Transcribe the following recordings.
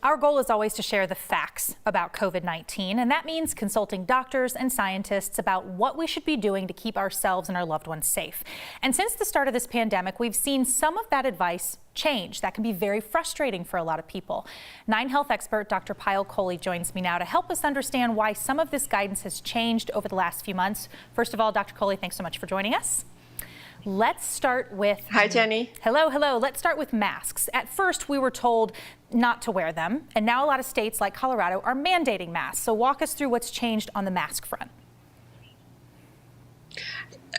Our goal is always to share the facts about COVID-19, and that means consulting doctors and scientists about what we should be doing to keep ourselves and our loved ones safe. And since the start of this pandemic, we've seen some of that advice change. That can be very frustrating for a lot of people. 9 Health expert Dr. Payal Kohli joins me now to help us understand why some of this guidance has changed over the last few months. First of all, Dr. Kohli, thanks so much for joining us. Let's start with... Hi, Jenny. Hello. Let's start with masks. At first, we were told not to wear them, and now a lot of states like Colorado are mandating masks. So walk us through what's changed on the mask front.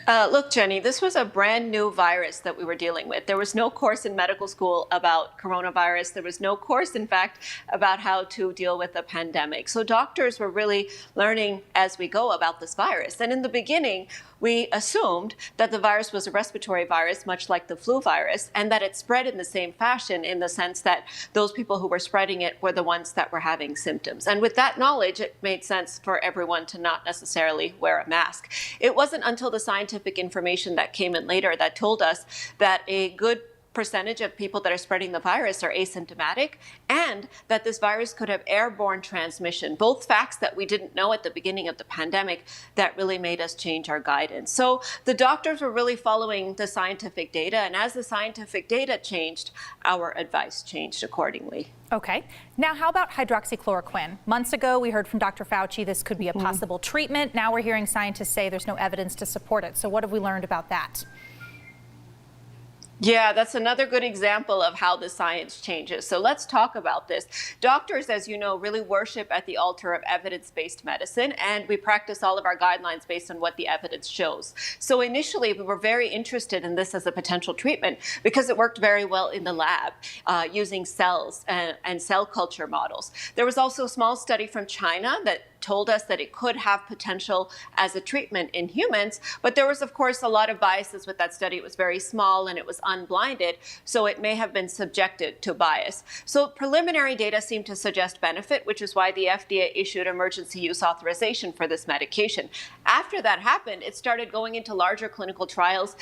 Look, Jenny, this was a brand new virus that we were dealing with. There was no course in medical school about coronavirus. There was no course, in fact, about how to deal with a pandemic. So doctors were really learning as we go about this virus. And in the beginning, we assumed that the virus was a respiratory virus, much like the flu virus, and that it spread in the same fashion in the sense that those people who were spreading it were the ones that were having symptoms. And with that knowledge, it made sense for everyone to not necessarily wear a mask. It wasn't until the scientific information that came in later that told us that a good percentage of people that are spreading the virus are asymptomatic, and that this virus could have airborne transmission, both facts that we didn't know at the beginning of the pandemic that really made us change our guidance. So the doctors were really following the scientific data, and as the scientific data changed, our advice changed accordingly. Okay. Now, how about hydroxychloroquine? Months ago, we heard from Dr. Fauci this could be a possible treatment. Now we're hearing scientists say there's no evidence to support it. So what have we learned about that? Yeah, that's another good example of how the science changes. So let's talk about this. Doctors, as you know, really worship at the altar of evidence-based medicine, and we practice all of our guidelines based on what the evidence shows. So initially, we were very interested in this as a potential treatment because it worked very well in the lab using cells and cell culture models. There was also a small study from China that told us that it could have potential as a treatment in humans, but there was, of course, a lot of biases with that study. It was very small and it was unblinded, so it may have been subjected to bias. So preliminary data seemed to suggest benefit, which is why the FDA issued emergency use authorization for this medication. After that happened, it started going into larger clinical trials.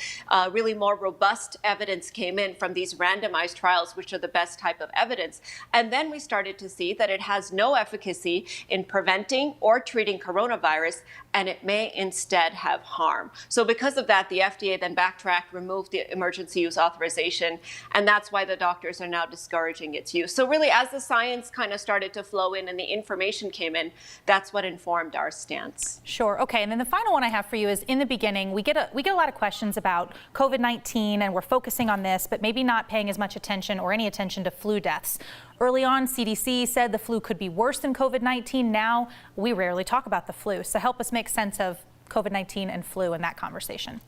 Really more robust evidence came in from these randomized trials, which are the best type of evidence. And then we started to see that it has no efficacy in preventing or treating coronavirus, and it may instead have harm. So because of that, the FDA then backtracked, removed the emergency use authorization, and that's why the doctors are now discouraging its use. So really, as the science kind of started to flow in and the information came in, that's what informed our stance. Sure. Okay. And then the final one I have for you is, in the beginning, we get a lot of questions about COVID-19, and we're focusing on this, but maybe not paying as much attention or any attention to flu deaths. Early on, CDC said the flu could be worse than COVID-19. Now we rarely talk about the flu. So help us make sense of COVID-19 and flu in that conversation.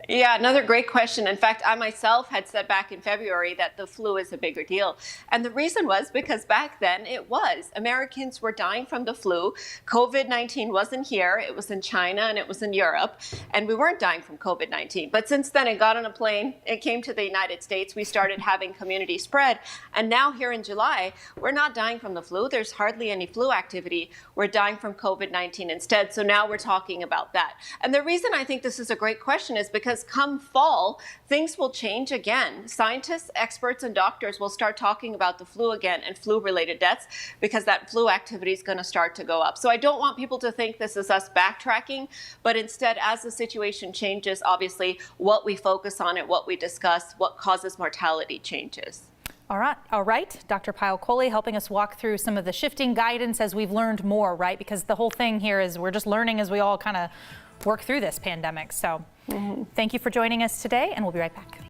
Yeah, another great question. In fact, I myself had said back in February that the flu is a bigger deal. And the reason was because back then it was. Americans were dying from the flu. COVID-19 wasn't here. It was in China and it was in Europe. And we weren't dying from COVID-19. But since then, it got on a plane. It came to the United States. We started having community spread. And now here in July, we're not dying from the flu. There's hardly any flu activity. We're dying from COVID-19 instead. So now we're talking about that. And the reason I think this is a great question is because come fall, things will change again. Scientists, experts, and doctors will start talking about the flu again and flu-related deaths because that flu activity is going to start to go up. So I don't want people to think this is us backtracking, but instead, as the situation changes, obviously, what we focus on and what we discuss, what causes mortality changes. All right. Dr. Payal Kohli helping us walk through some of the shifting guidance as we've learned more, right? Because the whole thing here is we're just learning as we all kind of work through this pandemic. So thank you for joining us today, and we'll be right back.